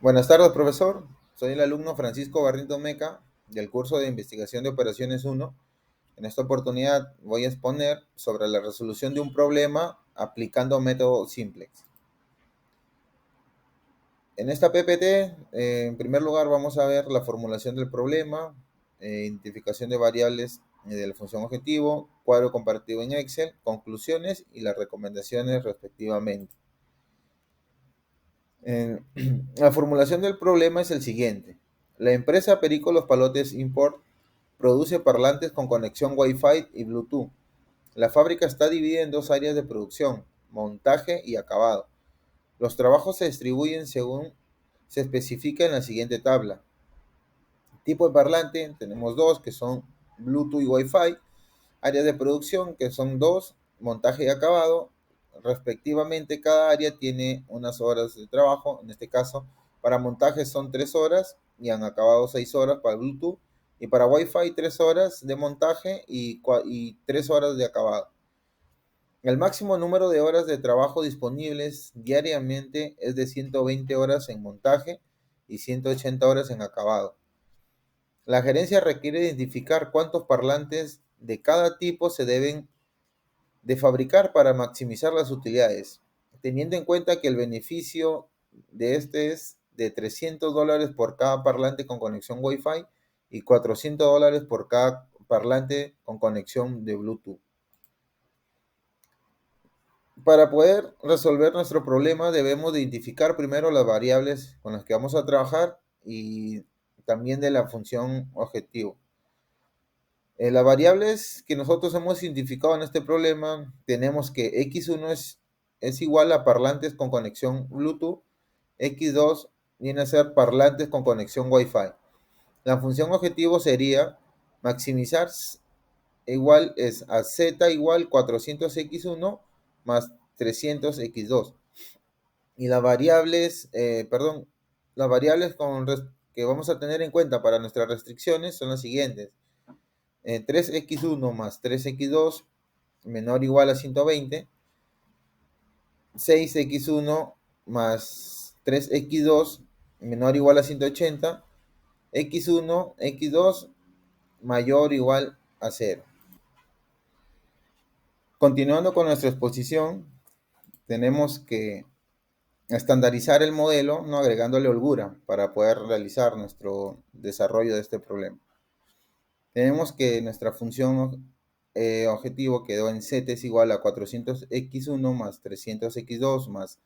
Buenas tardes, profesor. Soy el alumno Francisco Barrito Meca del curso de Investigación de Operaciones 1. En esta oportunidad voy a exponer sobre la resolución de un problema aplicando método simplex. En esta PPT, en primer lugar, vamos a ver la formulación del problema, identificación de variables de la función objetivo, cuadro comparativo en Excel, conclusiones y las recomendaciones respectivamente. La formulación del problema es el siguiente. La empresa Perico Los Palotes Import produce parlantes con conexión Wi-Fi y Bluetooth. La fábrica está dividida en dos áreas de producción, montaje y acabado. Los trabajos se distribuyen según se especifica en la siguiente tabla. Tipo de parlante, tenemos dos que son Bluetooth y Wi-Fi. Áreas de producción, que son dos, montaje y acabado. Respectivamente, cada área tiene unas horas de trabajo. En este caso, para montaje son 3 horas y han acabado 6 horas para Bluetooth. Y para Wi-Fi 3 horas de montaje y 3 horas de acabado. El máximo número de horas de trabajo disponibles diariamente es de 120 horas en montaje y 180 horas en acabado. La gerencia requiere identificar cuántos parlantes de cada tipo se deben de fabricar para maximizar las utilidades, teniendo en cuenta que el beneficio de este es de $300 por cada parlante con conexión Wi-Fi y $400 por cada parlante con conexión de Bluetooth. Para poder resolver nuestro problema debemos de identificar primero las variables con las que vamos a trabajar y también de la función objetivo. Las variables que nosotros hemos identificado en este problema, tenemos que x1 es igual a parlantes con conexión Bluetooth, x2 viene a ser parlantes con conexión Wi-Fi. La función objetivo sería maximizar igual es a z igual 400x1 más 300x2. Y las variables que vamos a tener en cuenta para nuestras restricciones son las siguientes. 3x1 más 3x2 menor o igual a 120, 6x1 más 3x2 menor o igual a 180, x1, x2 mayor o igual a 0. Continuando con nuestra exposición, tenemos que estandarizar el modelo, ¿no? Agregándole holgura para poder realizar nuestro desarrollo de este problema. Tenemos que nuestra función objetivo quedó en z es igual a 400x1 más 300x2 más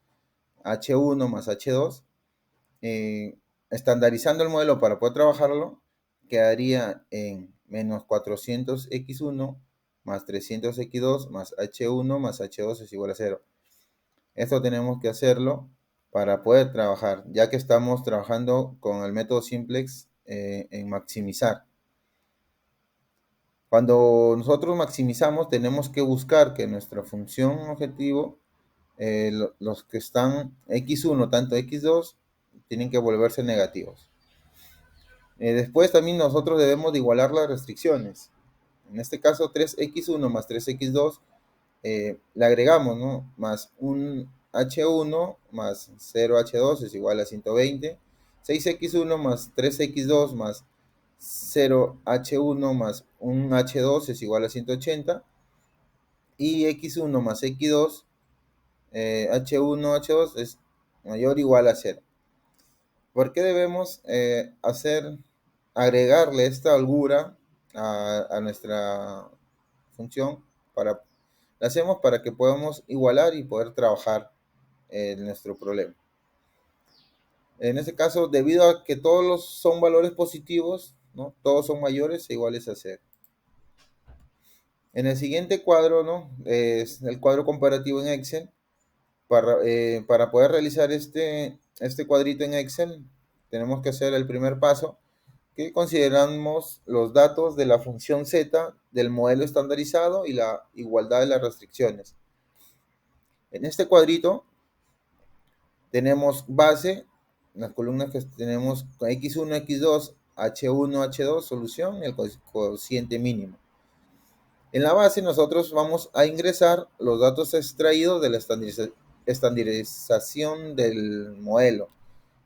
h1 más h2. Estandarizando el modelo para poder trabajarlo, quedaría en menos 400x1 más 300x2 más h1 más h2 es igual a 0. Esto tenemos que hacerlo para poder trabajar, ya que estamos trabajando con el método simplex en maximizar. Cuando nosotros maximizamos, tenemos que buscar que nuestra función objetivo, los que están x1, tanto x2, tienen que volverse negativos. Después también nosotros debemos de igualar las restricciones. En este caso, 3x1 más 3x2, le agregamos, ¿no? Más un h1 más 0h2 es igual a 120. 6x1 más 3x2 más 0h1 más un h2 es igual a 180. Y x1 más x2, h1, h2 es mayor o igual a 0. ¿Por qué debemos agregarle esta holgura a nuestra función? La hacemos para que podamos igualar y poder trabajar en nuestro problema. En este caso, debido a que todos son valores positivos, ¿no? Todos son mayores e iguales a 0. En el siguiente cuadro, ¿no? Es el cuadro comparativo en Excel. Para poder realizar este cuadrito en Excel, tenemos que hacer el primer paso, que consideramos los datos de la función z del modelo estandarizado y la igualdad de las restricciones. En este cuadrito tenemos base, las columnas que tenemos x1, x2, h1, h2, solución, el cociente mínimo. En la base nosotros vamos a ingresar los datos extraídos de la estandarización del modelo.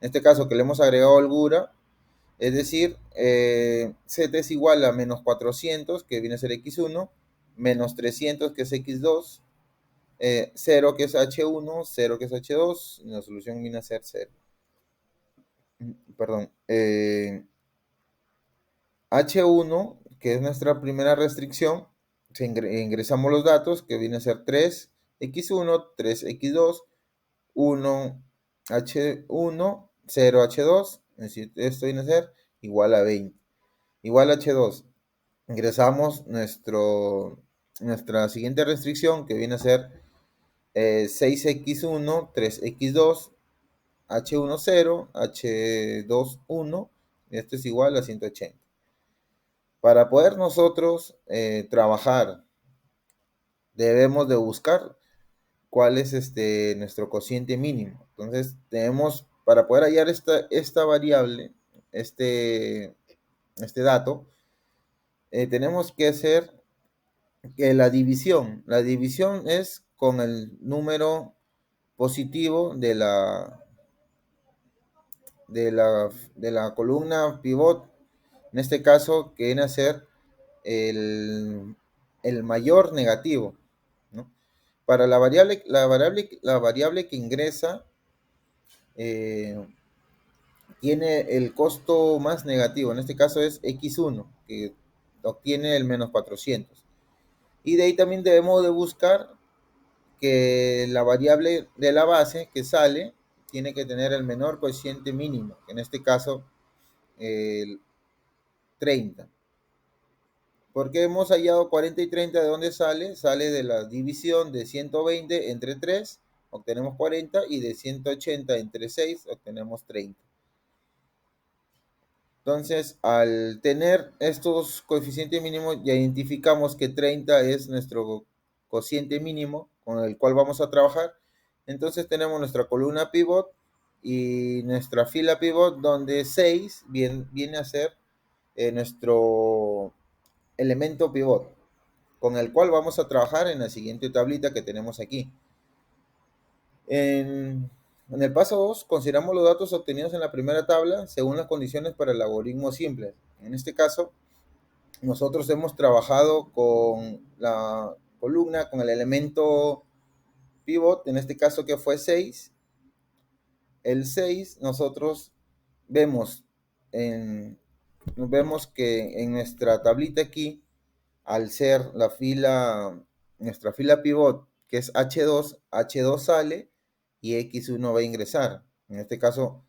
En este caso que le hemos agregado holgura, es decir, z es igual a menos 400, que viene a ser x1, menos 300, que es x2, 0, que es h1, 0, que es h2, y la solución viene a ser 0. Perdón. H1, que es nuestra primera restricción, ingresamos los datos, que viene a ser 3x1, 3x2, 1h1, 0h2, es decir, esto viene a ser igual a 20. Igual a h2. Ingresamos nuestra siguiente restricción, que viene a ser 6x1, 3x2, h1 0, h2 1, y esto es igual a 180. Para poder nosotros trabajar, debemos de buscar cuál es nuestro cociente mínimo. Entonces, para poder hallar esta variable, este dato, tenemos que hacer la división. La división es con el número positivo de la columna pivot, en este caso, que viene a ser el mayor negativo, ¿no? Para la variable que ingresa, eh, tiene el costo más negativo, en este caso es x1, que obtiene el menos 400. Y de ahí también debemos de buscar que la variable de la base que sale tiene que tener el menor cociente mínimo, en este caso el 30. Porque hemos hallado 40 y 30, ¿de dónde sale? Sale de la división de 120 entre 3, obtenemos 40, y de 180 entre 6, obtenemos 30. Entonces, al tener estos coeficientes mínimos, ya identificamos que 30 es nuestro cociente mínimo con el cual vamos a trabajar. Entonces tenemos nuestra columna pivot y nuestra fila pivot, donde 6 viene a ser nuestro elemento pivot, con el cual vamos a trabajar en la siguiente tablita que tenemos aquí. En el paso 2, consideramos los datos obtenidos en la primera tabla según las condiciones para el algoritmo simple. En este caso, nosotros hemos trabajado con la columna, con el elemento pivot, en este caso que fue 6. El 6, nosotros vemos, vemos que en nuestra tablita aquí, al ser nuestra fila pivot, que es H2 sale y X1 va a ingresar. En este caso,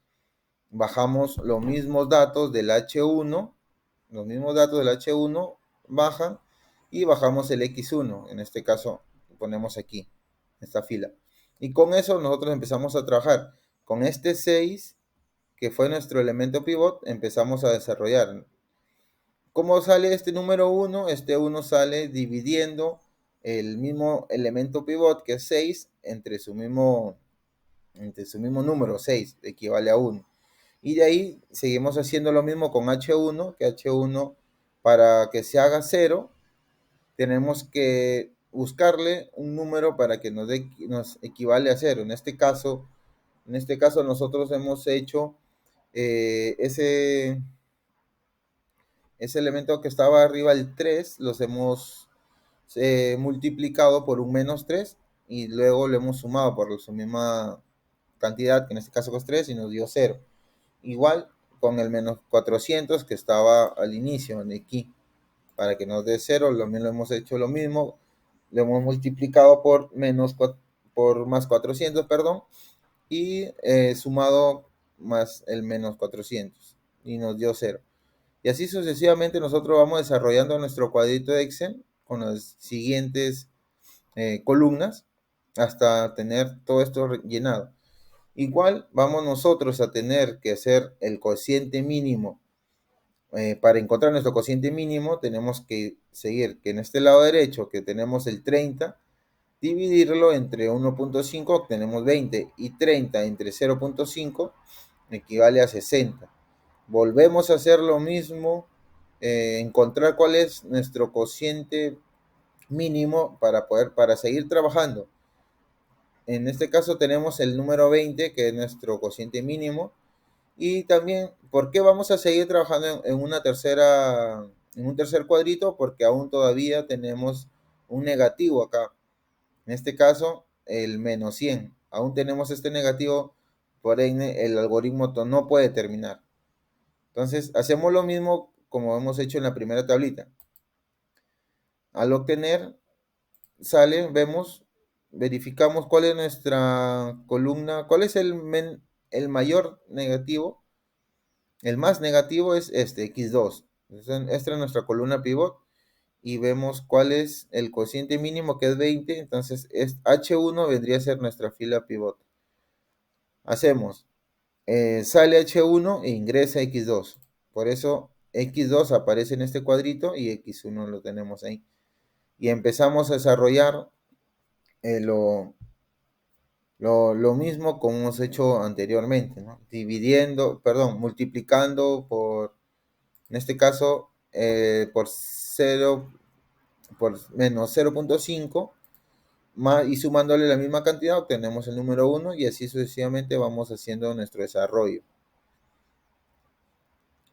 bajamos los mismos datos del H1, bajan, y bajamos el X1. En este caso, ponemos aquí, esta fila. Y con eso nosotros empezamos a trabajar. Con este 6, que fue nuestro elemento pivot, empezamos a desarrollar. ¿Cómo sale este número 1? Este 1 sale dividiendo el mismo elemento pivot, que es 6, entre su mismo número, 6, equivale a 1. Y de ahí seguimos haciendo lo mismo con H1, que H1, para que se haga 0, tenemos que buscarle un número para que nos equivale a 0. En este caso nosotros hemos hecho ese elemento que estaba arriba, el 3, los hemos multiplicado por un menos 3, y luego lo hemos sumado por su misma cantidad, que en este caso es 3, y nos dio 0. Igual con el menos 400 que estaba al inicio de aquí, para que nos dé 0, también lo hemos hecho lo mismo, lo hemos multiplicado por más 400, perdón, y sumado más el menos 400, y nos dio 0. Y así sucesivamente nosotros vamos desarrollando nuestro cuadrito de Excel con las siguientes columnas hasta tener todo esto llenado. Igual vamos nosotros a tener que hacer el cociente mínimo. Para encontrar nuestro cociente mínimo tenemos que seguir que en este lado derecho, que tenemos el 30, dividirlo entre 1.5, obtenemos 20, y 30 entre 0.5 equivale a 60. Volvemos a hacer lo mismo, encontrar cuál es nuestro cociente mínimo para seguir trabajando. En este caso tenemos el número 20, que es nuestro cociente mínimo, Y también, ¿por qué vamos a seguir trabajando en un tercer cuadrito? Porque aún todavía tenemos un negativo acá. En este caso, el -100. Aún tenemos este negativo, por ende el algoritmo no puede terminar. Entonces, hacemos lo mismo como hemos hecho en la primera tablita. Al obtener, sale, vemos, verificamos cuál es nuestra columna, cuál es el mayor negativo. El más negativo es este, x2. Esta es nuestra columna pivot y vemos cuál es el cociente mínimo, que es 20. Entonces, H1 vendría a ser nuestra fila pivot. Hacemos, sale H1 e ingresa X2. Por eso X2 aparece en este cuadrito y X1 lo tenemos ahí. Y empezamos a desarrollar lo mismo como hemos hecho anteriormente, ¿no? Multiplicando por, en este caso, por 0, por menos 0.5, y sumándole la misma cantidad obtenemos el número 1 y así sucesivamente vamos haciendo nuestro desarrollo.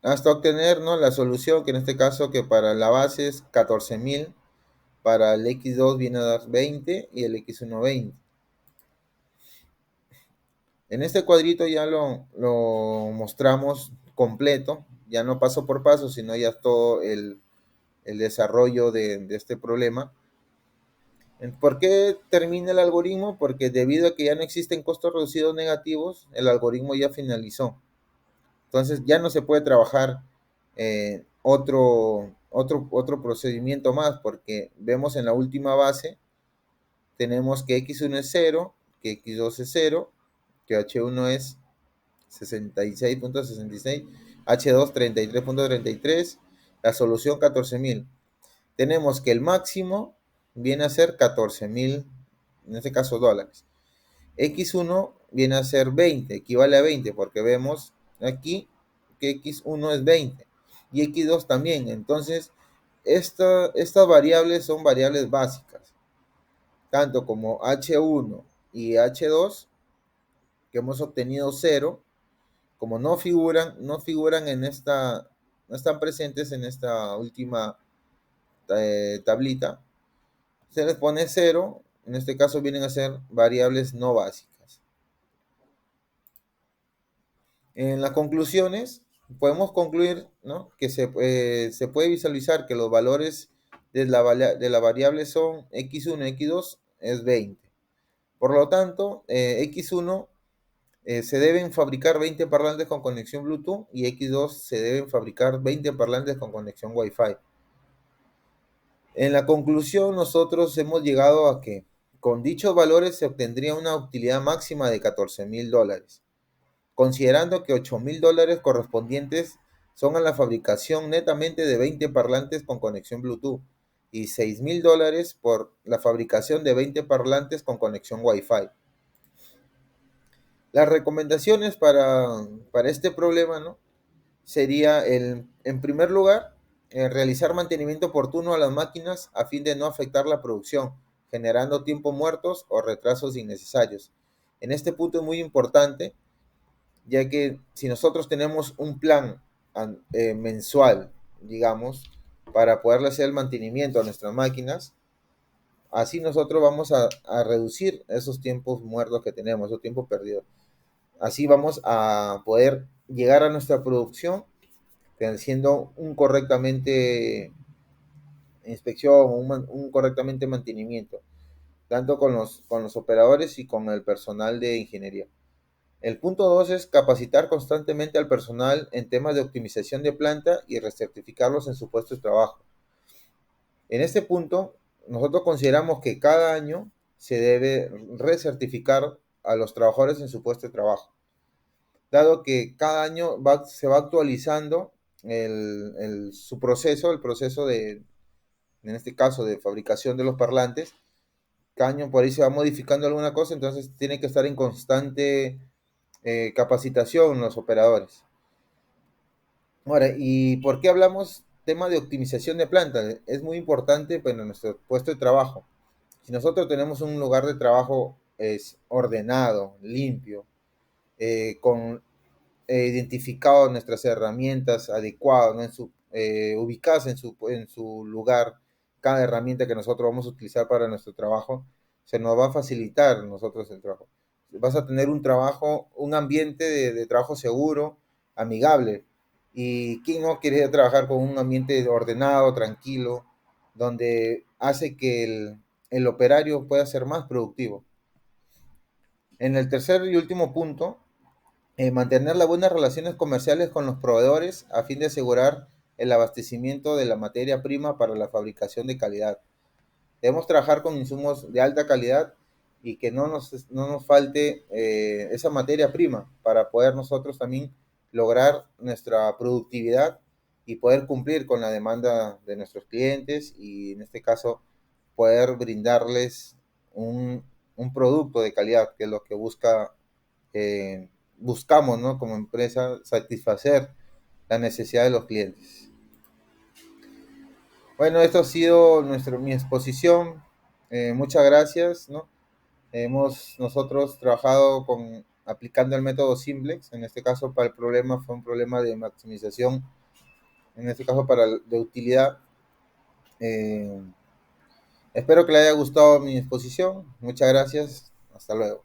Hasta obtener, ¿no?, la solución, que en este caso que para la base es 14.000, para el X2 viene a dar 20 y el X1 20. En este cuadrito ya lo mostramos completo, ya no paso por paso, sino ya todo el desarrollo de este problema. ¿Por qué termina el algoritmo? Porque debido a que ya no existen costos reducidos negativos, el algoritmo ya finalizó. Entonces ya no se puede trabajar otro procedimiento más, porque vemos en la última base, tenemos que x1 es 0, que x2 es 0, que h1 es 66.66, h2 33.33, la solución 14.000. Tenemos que el máximo viene a ser 14.000, en este caso dólares. X1 viene a ser 20, equivale a 20, porque vemos aquí que X1 es 20 y X2 también. Entonces, estas variables son variables básicas, tanto como H1 y H2, que hemos obtenido 0, como no figuran en esta, no están presentes en esta última tablita, se les pone 0. En este caso vienen a ser variables no básicas. En las conclusiones, podemos concluir, ¿no?, que se puede visualizar que los valores de la variable son x1 y x2 es 20. Por lo tanto, x1 se deben fabricar 20 parlantes con conexión Bluetooth y x2 se deben fabricar 20 parlantes con conexión Wi-Fi. En la conclusión, nosotros hemos llegado a que con dichos valores se obtendría una utilidad máxima de 14.000 dólares, considerando que 8.000 dólares correspondientes son a la fabricación netamente de 20 parlantes con conexión Bluetooth y 6.000 dólares por la fabricación de 20 parlantes con conexión Wi-Fi. Las recomendaciones para este problema, ¿no?, sería, en primer lugar, realizar mantenimiento oportuno a las máquinas a fin de no afectar la producción, generando tiempos muertos o retrasos innecesarios. En este punto es muy importante, ya que si nosotros tenemos un plan mensual, digamos, para poderle hacer el mantenimiento a nuestras máquinas, así nosotros vamos a reducir esos tiempos muertos que tenemos, esos tiempos perdidos. Así vamos a poder llegar a nuestra producción haciendo un correctamente inspección, un correctamente mantenimiento, tanto con los operadores y con el personal de ingeniería. El punto 2 es capacitar constantemente al personal en temas de optimización de planta y recertificarlos en su puesto de trabajo. En este punto, nosotros consideramos que cada año se debe recertificar a los trabajadores en su puesto de trabajo, dado que cada año se va actualizando su proceso, el proceso en este caso, de fabricación de los parlantes. Cada año por ahí se va modificando alguna cosa, entonces tiene que estar en constante capacitación los operadores. Ahora, ¿y por qué hablamos tema de optimización de planta? Es muy importante, pues, en nuestro puesto de trabajo. Si nosotros tenemos un lugar de trabajo ordenado, limpio, con identificado nuestras herramientas adecuadas, ¿no? Ubicadas en su lugar, cada herramienta que nosotros vamos a utilizar para nuestro trabajo, se nos va a facilitar a nosotros el trabajo. Vas a tener un trabajo, un ambiente de trabajo seguro, amigable. ¿Y quién no quiere trabajar con un ambiente ordenado, tranquilo, donde hace que el operario pueda ser más productivo? En el tercer y último punto, mantener las buenas relaciones comerciales con los proveedores a fin de asegurar el abastecimiento de la materia prima para la fabricación de calidad. Debemos trabajar con insumos de alta calidad y que no nos falte esa materia prima para poder nosotros también lograr nuestra productividad y poder cumplir con la demanda de nuestros clientes y en este caso poder brindarles un producto de calidad, que es lo que buscamos, ¿no? Como empresa, satisfacer la necesidad de los clientes. Bueno, esto ha sido mi exposición. Muchas gracias, ¿no? Hemos nosotros trabajado aplicando el método Simplex. En este caso, para el problema fue un problema de maximización, en este caso de utilidad. Eh, Espero que le haya gustado mi exposición. Muchas gracias. Hasta luego.